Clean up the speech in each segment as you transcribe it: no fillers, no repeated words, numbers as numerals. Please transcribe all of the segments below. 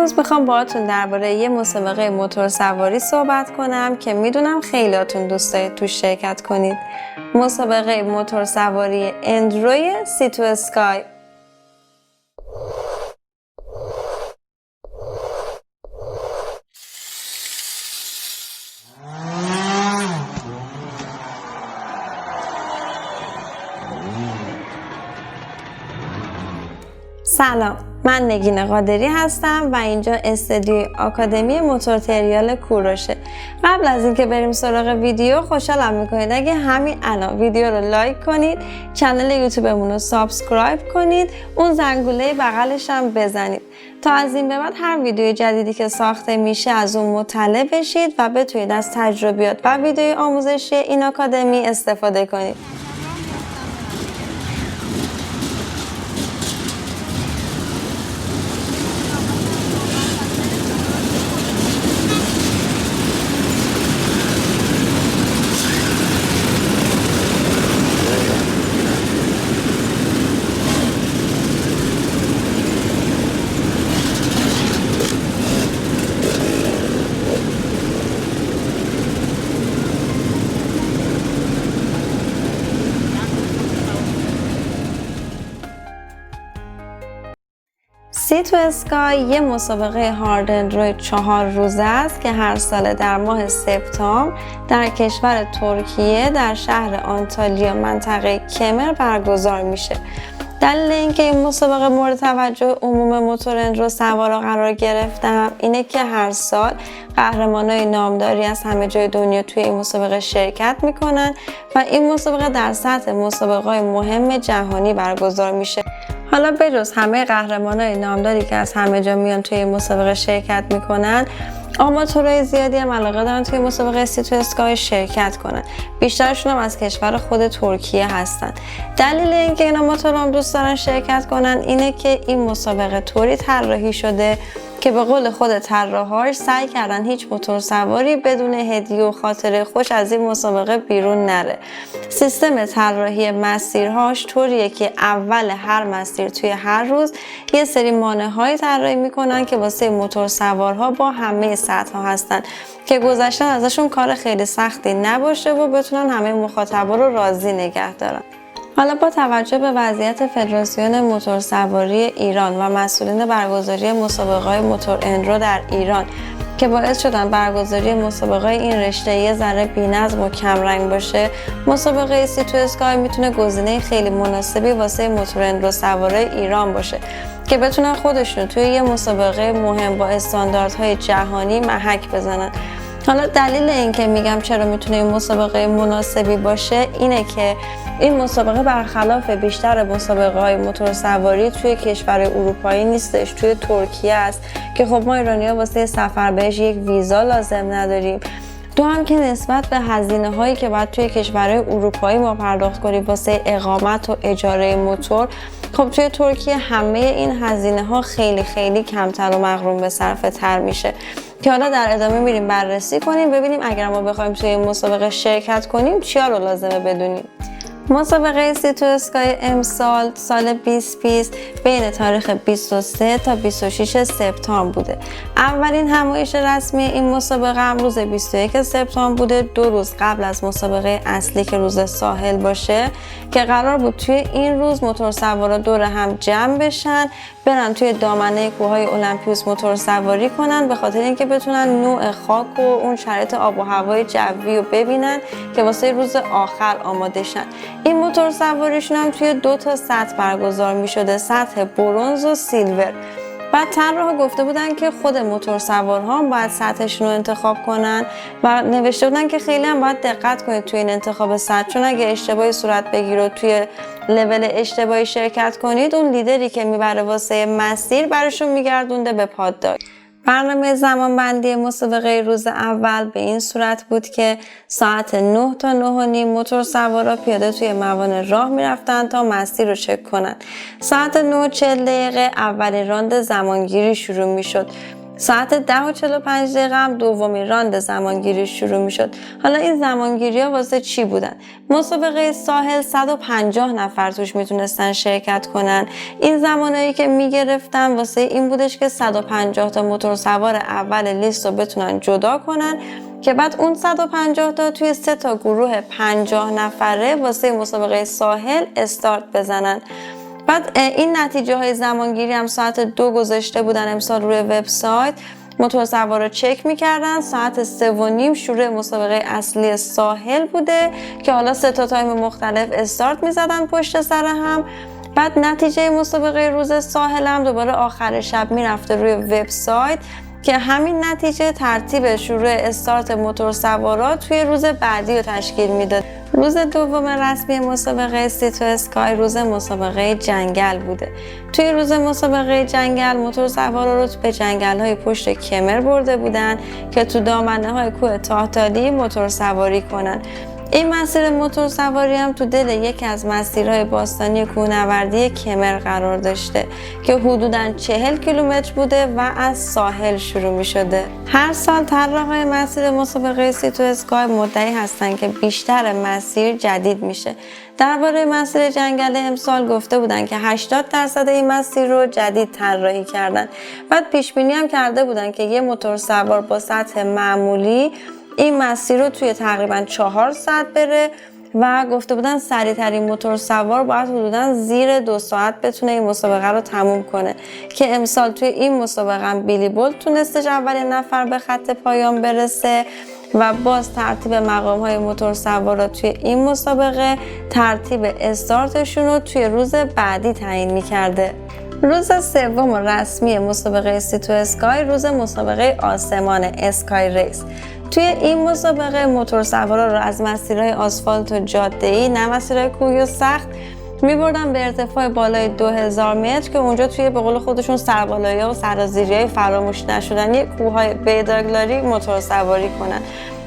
امروز میخوام باهاتون درباره یه مسابقه موتور سواری صحبت کنم که میدونم خیلیاتون دوست دارید توش شرکت کنید. مسابقه موتور سواری اندروی سی تو اسکای. سلام، من نگین قادری هستم و اینجا استدیوی آکادمی موتور تریال کوروشه. قبل از اینکه بریم سراغ ویدیو، خوشحالم میکنید اگه همین الان ویدیو رو لایک کنید، کانال یوتیوبمون رو سابسکرایب کنید، اون زنگوله بغلش هم بزنید تا از این به بعد هر ویدیو جدیدی که ساخته میشه از اون مطلع بشید و بتونید از تجربیات و ویدیوی آموزشی این آکادمی استفاده کنید. سی تو اسکای یه مسابقه هارد اندروید 4 روزه است که هر سال در ماه سپتامبر در کشور ترکیه در شهر آنتالیا منطقه کمر برگزار میشه. دلیل اینکه این مسابقه مورد توجه عموم موتور اندرو سوارا قرار گرفتم اینه که هر سال قهرمانای نامداری از همه جای دنیا توی این مسابقه شرکت میکنن و این مسابقه در سطح مسابقه‌های مهم جهانی برگزار میشه. حالا بجز همه قهرمانای نامداری که از همه جا میان توی این مسابقه شرکت میکنن، آماتورای زیادی هم علاقه دارن توی مسابقه سی تو اسکای شرکت کنن. بیشترشون هم از کشور خود ترکیه هستن. دلیل اینکه این آماتورام دوست دارن شرکت کنن اینه که این مسابقه طوری طراحی شده که به قول خود طراحاش سعی کردن هیچ موتور سواری بدون هدیه و خاطره خوش از این مسابقه بیرون نره. سیستم طراحی مسیرهاش طوریه که اول هر مسیر توی هر روز یه سری مانع‌های طراحی میکنن که واسه موتور سوارها با همه سطح‌ها هستن که گذشتن ازشون کار خیلی سختی نباشه و بتونن همه مخاطبا رو راضی نگه دارن. حالا با توجه به وضعیت فدراسیون موتور سواری ایران و مسئولین برگزاری مسابقه‌های موتور اندرو در ایران که باعث شدن برگزاری مسابقه این رشته یه ذره بی‌نظم و کمرنگ باشه، مسابقه سی تو اسکای میتونه گزینه خیلی مناسبی واسه موتور اندرو سوارای ایران باشه که بتونن خودشون توی یه مسابقه مهم با استانداردهای جهانی محک بزنن. حالا دلیل این که میگم چرا میتونه این مسابقه مناسبی باشه اینه که این مسابقه برخلاف بیشتر مسابقه‌های موتور سواری توی کشور اروپایی نیستش، توی ترکیه است که خب ما ایرانی‌ها واسه سفر بهش یک ویزا لازم نداریم. دو هم که نسبت به هزینه‌هایی که باید توی کشورهای اروپایی ما پرداخت کنیم واسه اقامت و اجاره موتور، خب توی ترکیه همه این هزینه‌ها خیلی کمتر و مغروم به صرفه تر میشه که حالا در ادامه میریم بررسی کنیم ببینیم اگر ما بخوایم توی این مسابقه شرکت کنیم چیا رو لازمه بدونیم. مسابقه سی تو اسکای امسال سال 2020 بین تاریخ 23 تا 26 سپتامبر بوده. اولین همایش رسمی این مسابقه هم روز 21 سپتامبر بوده، 2 روز قبل از مسابقه اصلی که روز ساحل باشه که قرار بود توی این روز موتور سوارا دور هم جمع بشن، برن توی دامنه کوههای المپیوس موتور سواری کنن به خاطر اینکه بتونن نوع خاک و اون شرایط آب و هوای جوی رو ببینن که واسه روز آخر آماده شن. این موتور سواریشون هم توی 2 تا سطح برگزار می شده، سطح برنز و سیلور. بعد طراحا گفته بودن که خود موتور سوارها هم باید سطحشون رو انتخاب کنن و نوشته بودن که خیلی هم باید دقت کنید توی این انتخاب سطح، چون اگه اشتباهی صورت بگیره و توی لول اشتباهی شرکت کنید اون لیدری که میبره واسه مسیر براشون میگردونده به پاددار. برنامه زمانبندی مسابقه روز اول به این صورت بود که ساعت 9 تا 9:30 موتور سوارا پیاده توی موانع راه میرفتن تا مسیر رو چک کنن. ساعت 9:40 اولین راند زمانگیری شروع میشد. ساعت 10:45 هم دومین راند زمانگیری شروع می شد. حالا این زمانگیری ها واسه چی بودن؟ مسابقه ساحل 150 نفر توش میتونستن شرکت کنن. این زمانایی که میگرفتن واسه این بودش که 150 تا موتور سوار اول لیست رو بتونن جدا کنن که بعد اون 150 تا توی 3 تا گروه 50 نفره واسه مسابقه ساحل استارت بزنن. بعد این نتیجه های زمانگیری هم ساعت 2 گذاشته بودن امسال روی وبسایت. موتور سوار رو چک میکردن. ساعت 3:30 شروع مسابقه اصلی ساحل بوده که حالا 3 تا تایم مختلف استارت میزدن پشت سر هم. بعد نتیجه مسابقه روز ساحل هم دوباره آخر شب میرفته روی وبسایت که همین نتیجه ترتیب شروع استارت موتور سوارا توی روز بعدی رو تشکیل میداد. روز دوم رسمی مسابقه سی تو اسکای روز مسابقه جنگل بوده. توی روز مسابقه جنگل موتور سوارا رو به جنگل‌های پشت کمر برده بودن که تو دامنه‌های کوه تاهتالی موتور سواری کنن. این مسیر موتور سواری هم تو دل یکی از مسیرهای باستانی کوهنوردی کمر قرار داشته که حدوداً 40 کیلومتر بوده و از ساحل شروع می شده. هر سال طراحای مسیر مسابقه سی تو اسکای مدعی هستن که بیشتر مسیر جدید میشه. درباره مسیر جنگل امسال گفته بودن که 80% این مسیر رو جدید طراحی کردن. بعد پیش بینی هم کرده بودن که یه موتور سوار با سطح معمولی این مسیر رو توی تقریباً 4 ساعت بره و گفته بودن سریع‌ترین موتور سوار باید حدوداً زیر 2 ساعت بتونه این مسابقه رو تموم کنه که امسال توی این مسابقه هم بیلی بولت تونستش اولین نفر به خط پایان برسه و باز ترتیب مقام‌های موتور سوارا توی این مسابقه ترتیب استارتشون رو توی روز بعدی تعیین می‌کرده. روز سوم رسمی مسابقه سی تو اسکای روز مسابقه آسمان اسکای ریس. توی این مسابقه موتور سوارا رو از مسیرهای آسفالت و جاده‌ای نه مسیرهای کوهی و سخت می‌بردن به ارتفاع بالای 2000 متر که اونجا توی به قول خودشون سربالایی‌ها و سرازیری‌های فراموش نشدنی کوههای بیداگلاری موتور سواری کنن.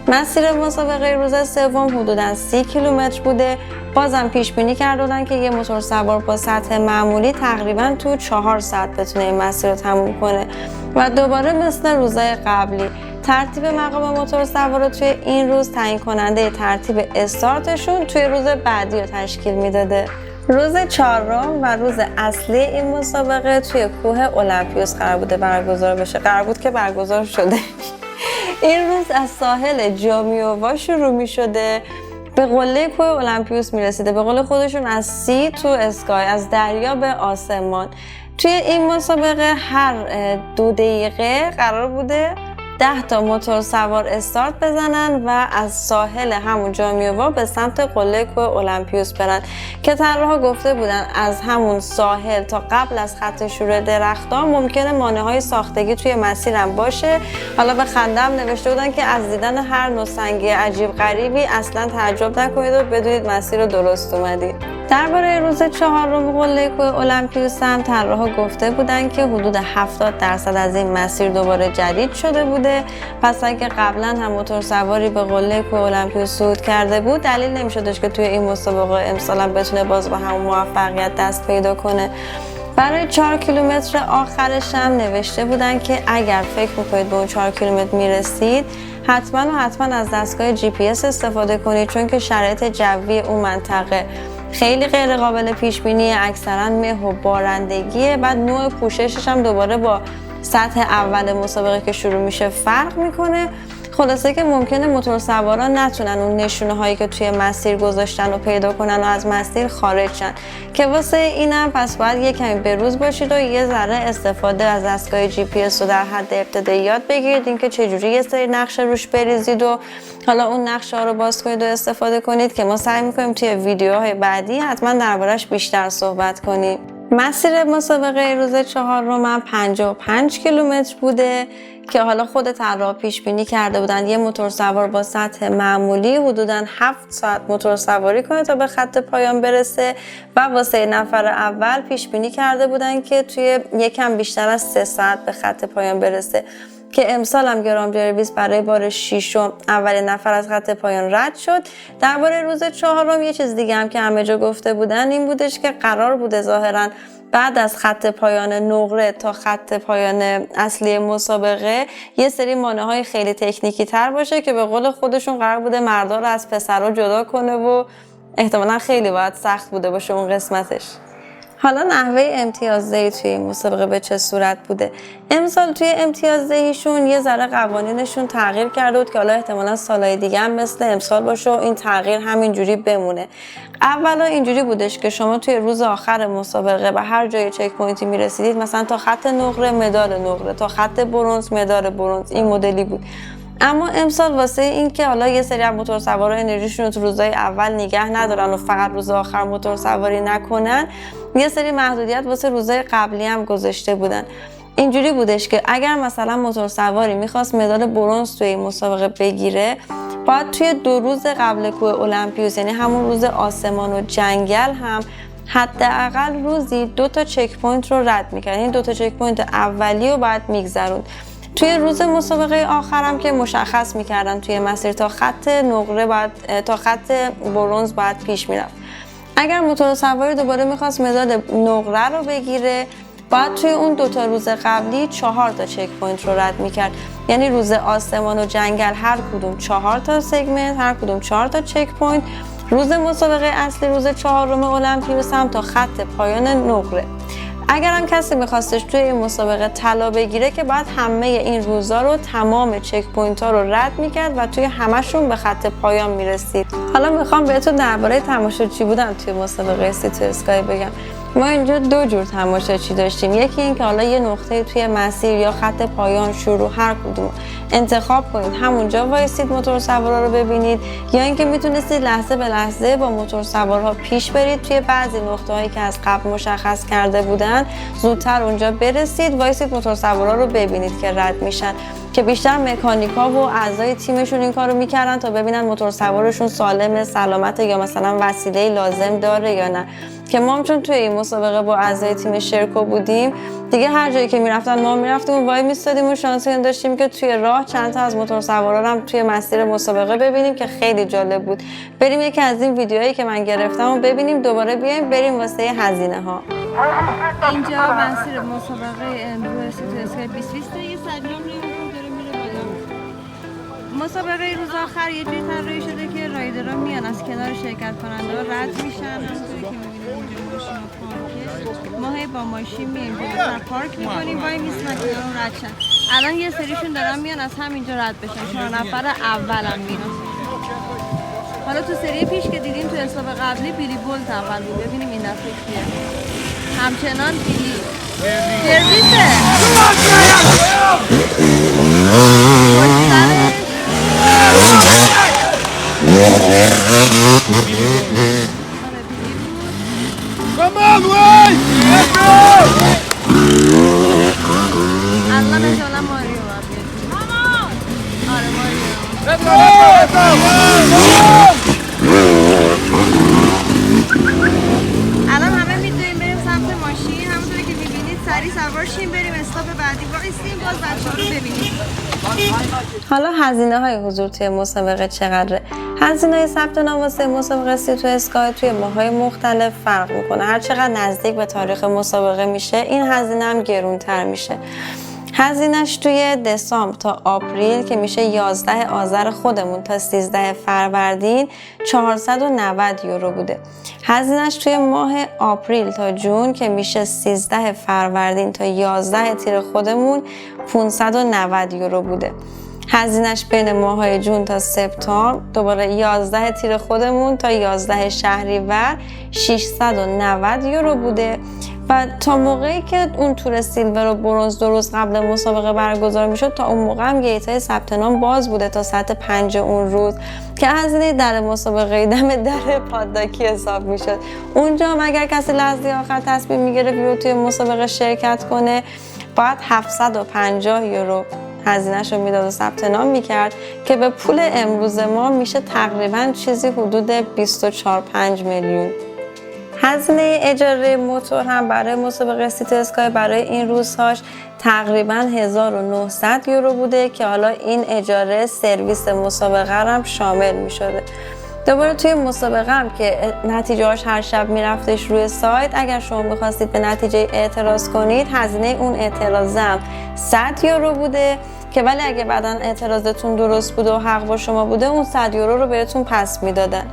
مسیر مسابقه روز سوم حدوداً 30 کیلومتر بوده. بازم پیش بینی کردن که یه موتور سوار با سطح معمولی تقریباً تو 4 ساعت بتونه این مسیر رو تموم کنه و دوباره مثل روزهای قبلی ترتیب مقام موتور سوارا توی این روز تعیین کننده ترتیب استارتشون توی روز بعدی رو تشکیل میداده. روز چهارم و روز اصلی این مسابقه توی کوه المپیوس قرار بوده برگزار بشه. قرار بود که برگزار شده. این روز از ساحل جامیووا شروع می شده به قله کوه المپیوس می رسیده. به قول خودشون از سی تو اسکای، از دریا به آسمان. توی این مسابقه هر 2 دقیقه قرار بوده 10 تا موتور سوار استارت بزنن و از ساحل همون جامیووا به سمت قله کوه المپیوس برن که طراحا گفته بودن از همون ساحل تا قبل از خط شروع درخت‌ها ممکنه مانع‌های ساختگی توی مسیرم باشه. حالا به خندم نوشته بودن که از دیدن هر نوع سنگی عجیب غریبی اصلا تعجب نکنید و بدونید مسیر رو درست اومدید. درباره روز چهارم قله کوه المپیوس هم طراحا گفته بودن که حدود 70% از این مسیر دوباره جدید شده بوده. پس اگه قبلا هم موتور سواری به قله کوه المپیوس صعود کرده بود دلیل نمی‌شدش که توی این مسابقه امسال هم بتونه باز با همون موفقیت دست پیدا کنه. برای 4 کیلومتر آخرش هم نوشته بودن که اگر فکر میکنید به اون 4 کیلومتر میرسید حتما از دستگاه GPS استفاده کنید، چون که شرایط جوی اون منطقه خیلی غیر قابل پیش بینی، اکثرا مه و بارندگیه. بعد نوع پوششش هم دوباره با سطح اول مسابقه که شروع میشه فرق میکنه. خلاصه که ممکنه موتور سواران نتونن اون نشونه هایی که توی مسیر گذاشتن رو پیدا کنن و از مسیر خارج شن، که واسه اینم پس باید یه کمی بروز باشید و یه ذره استفاده از دستگاه GPS رو در حد ابتدایی یاد بگیرید، اینکه چجوری یه سری نقشه روش بریزید و حالا اون نقشه ها رو باز کنید و استفاده کنید، که ما سعی میکنیم توی ویدیوهای بعدی حتما دربارش بیشتر صحبت کنیم. مسیر مسابقه روز چهارم هم 55 کیلومتر بوده که حالا خود طراح پیش بینی کرده بودن یه موتور سوار با سطح معمولی حدوداً 7 ساعت موتور سواری کنه تا به خط پایان برسه و واسه نفر اول پیش بینی کرده بودن که توی یکم بیشتر از 3 ساعت به خط پایان برسه، که امسال هم گرام جرویس برای بار 6 اولین نفر از خط پایان رد شد. درباره روز چهارم یه چیز دیگه هم که همه جا گفته بودن این بودش که قرار بوده ظاهراً بعد از خط پایان نقره تا خط پایان اصلی مسابقه یه سری مانع‌های خیلی تکنیکی تر باشه که به قول خودشون قرار بوده مردا رو از پسرا جدا کنه و احتمالاً خیلی باید سخت بوده باشه اون قسمتش. حالا نحوه امتیازدهی توی این مسابقه به چه صورت بوده؟ امسال توی امتیازدهیشون یه ذره قوانینشون تغییر کرده بود که حالا احتمالاً سالهای دیگه هم مثل امسال باشه و این تغییر همینجوری بمونه. اولا اینجوری بودش که شما توی روز آخر مسابقه به هر جای چک پوینتی میرسیدید، مثلا تا خط نقره مدال نقره، تا خط برنز مدال برنز، این مدلی بود. اما امسال واسه این که حالا یه سری از موتورسوارا انرژیشون رو تو روزهای اول نگه ندارن و فقط روز آخر موتورسواری نکنن، یه سری محدودیت واسه روزهای قبلی هم گذاشته بودن. اینجوری بودش که اگر مثلا موتورسواری میخواست مدال برنز توی این مسابقه بگیره، باید توی 2 روز قبل کوه المپیوس، یعنی همون روز آسمان و جنگل، هم حداقل روزی 2 تا چک پوینت رو رد میکرد. این 2 تا چک پوینت اولی رو باید میگذروند. توی روز مسابقه آخرم که مشخص میکردن توی مسیر تا خط نقره تا خط برنز باید پیش میرفت. اگر موتورسواری دوباره میخواست مدال نقره رو بگیره، باید توی اون 2 تا روز قبلی 4 تا چک پوینت رو رد میکرد. یعنی روز آسمان و جنگل هر کدوم 4 تا سگمنت، هر کدوم 4 تا چک پوینت. روز مسابقه اصلی روز 4م المپیوس هم تا خط پایان نقره. اگر هم کسی میخواستش توی این مسابقه طلا بگیره که باید همه این روزا رو، تمام چک پوینت ها رو رد میکرد و توی همشون به خط پایان میرسید. حالا میخوام بهتون درباره تماشاچی بودن توی مسابقه سی تو اسکای بگم. ما اینجا 2 جور تماشاچی داشتیم. یکی این که حالا یه نقطه توی مسیر یا خط پایان شروع هر کدوم انتخاب کنید همونجا وایسید موتورسوارا رو ببینید، یا اینکه میتونستید لحظه به لحظه با موتورسوارها پیش برید، توی بعضی نقطه‌هایی که از قبل مشخص کرده بودن زودتر اونجا برسید، وایسید موتورسوارا رو ببینید که رد میشن، که بیشتر مکانیکا و اعضای تیمشون این کارو میکردن تا ببینن موتورسوارشون سالمه، سلامته، یا مثلا وسیله لازم داره یا نه. که ما چون توی این مسابقه با اعضای تیم شرکو بودیم، دیگه هر جایی که میرفتن ما میرفتیم و وای میستادیم و شانس این داشتیم که توی راه چند تا از موتورسوارا هم توی مسیر مسابقه ببینیم که خیلی جالب بود. بریم یکی از این ویدیوهایی که من گرفتم و ببینیم، دوباره بیایم بریم واسه هزینه ها. اینجا مسیر مسابقه امروز سی تو اسکای 2020 یه سجام داره میره بالا. مسابقه روز آخر یه جوری طراحی شده که رایدرها میان از کنار شرکت کننده ها رد میشن. همونطوری که میبینید اینجا ماشین و پارکه، ما هی با ماشین میایم جلوتر پارک میکنیم، وای میسیم از کنار اون رد شن. الان یه سریشون دارن میان از همینجا رد بشن، 4 نفر اولم میان. حالا تو سری پیش که دیدیم تو حساب قبلی بیلی بولت اول بود، ببینیم این دفعه کیه. همچنان بیلی سرویسه. Come on, Wayne! Let's go! الان احتمالا ماریو باید بیاد. آره ماریو. Let's go! Let's go! الان همه میدونیم بریم سمت ماشین، همونطوری که میبینید سریع سوار شیم بریم استاپ بعدی وایسیم باز بچه‌ها رو ببینیم. حالا هزینه های حضور توی مسابقه چقدره؟ هزینه ثبت نام واسه مسابقه سی تو اسکای توی ماه‌های مختلف فرق میکنه. هر چقدر نزدیک به تاریخ مسابقه میشه، این هزینه هم گرونتر میشه. هزینه‌اش توی دسامبر تا آپریل که میشه 11 آذر خودمون تا 13 فروردین 490 یورو بوده. هزینه‌اش توی ماه آپریل تا جون که میشه 13 فروردین تا 11 تیر خودمون 590 یورو بوده. هزینه‌اش بین ماه‌های جون تا سپتامبر دوباره 11 تیر خودمون تا 11 شهریور 690 یورو بوده. و تا موقعی که اون تور سیلور و برنز 2 روز قبل مسابقه برگزار میشد، تا اون موقع هم گیت‌های ثبت نام باز بوده تا ساعت 5 اون روز که هزینه در مسابقه دم در پاداکی حساب میشد. اونجا هم اگر کسی لحظه آخر تصمیم میگرفت بیاد توی مسابقه شرکت کنه، باید 750 یورو هزینه‌شو میداد و ثبت نام میکرد که به پول امروز ما میشه تقریبا چیزی حدود 24-5 میلیون. هزینه اجاره موتور هم برای مسابقه سی تو اسکای برای این روزهاش تقریبا 1900 یورو بوده که حالا این اجاره سرویس مسابقه هم شامل می شده. دوباره توی مسابقه هم که نتیجه‌اش هر شب میرفتش روی سایت، اگر شما می‌خواستید به نتیجه اعتراض کنید، هزینه اون اعتراض هم 100 یورو بوده که ولی اگه بعداً اعتراضتون درست بوده و حق با شما بوده، اون 100 یورو رو بهتون پس میدادن.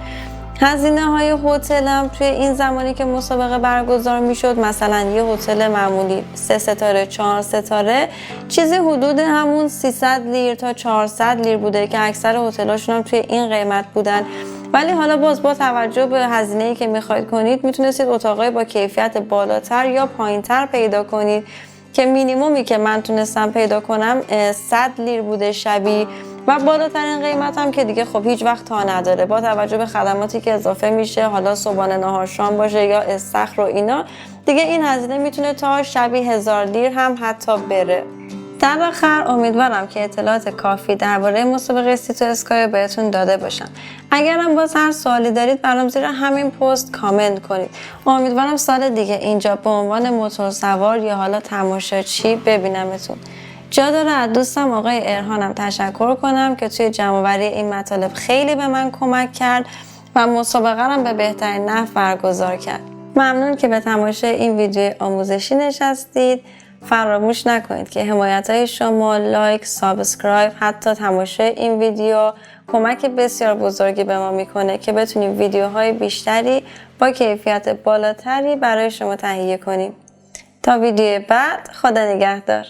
هزینه های هتل هم توی این زمانی که مسابقه برگزار میشد، مثلا یه هتل معمولی 3 ستاره 4 ستاره چیزی حدود همون 300 لیر تا 400 لیر بوده که اکثر هتل‌هاشون هم توی این قیمت بودن. ولی حالا باز با توجه به هزینه‌ای که میخواید کنید، میتونستید اتاقای با کیفیت بالاتر یا پایینتر پیدا کنید که مینیمومی که من تونستم پیدا کنم 100 لیر بوده شبی و بالاترین قیمت هم که دیگه خب هیچ وقت تا نداره، با توجه به خدماتی که اضافه میشه، حالا صبحانه نهار شام باشه یا استخر و اینا، دیگه این هزینه میتونه تا شبی 1000 لیر هم حتی بره. در آخر امیدوارم که اطلاعات کافی درباره مسابقه سیتو اسکای بهتون داده باشم. اگرم باز هر سوالی دارید برام زیر همین پست کامنت کنید. امیدوارم سال دیگه اینجا به عنوان موتورسوار یا حالا تماشاچی ببینمتون. جا داره از دوستم آقای ارهانم تشکر کنم که توی جمع‌آوری این مطالب خیلی به من کمک کرد و مسابقه رو به بهترین نحو برگزار کرد. ممنون که به تماشای این ویدیو آموزشی نشستید. فراموش نکنید که حمایت‌های شما، لایک، سابسکرایب، حتی تماشای این ویدیو کمک بسیار بزرگی به ما میکنه که بتونیم ویدیوهای بیشتری با کیفیت بالاتری برای شما تهیه کنیم. تا ویدیو بعد، خدا نگهدار.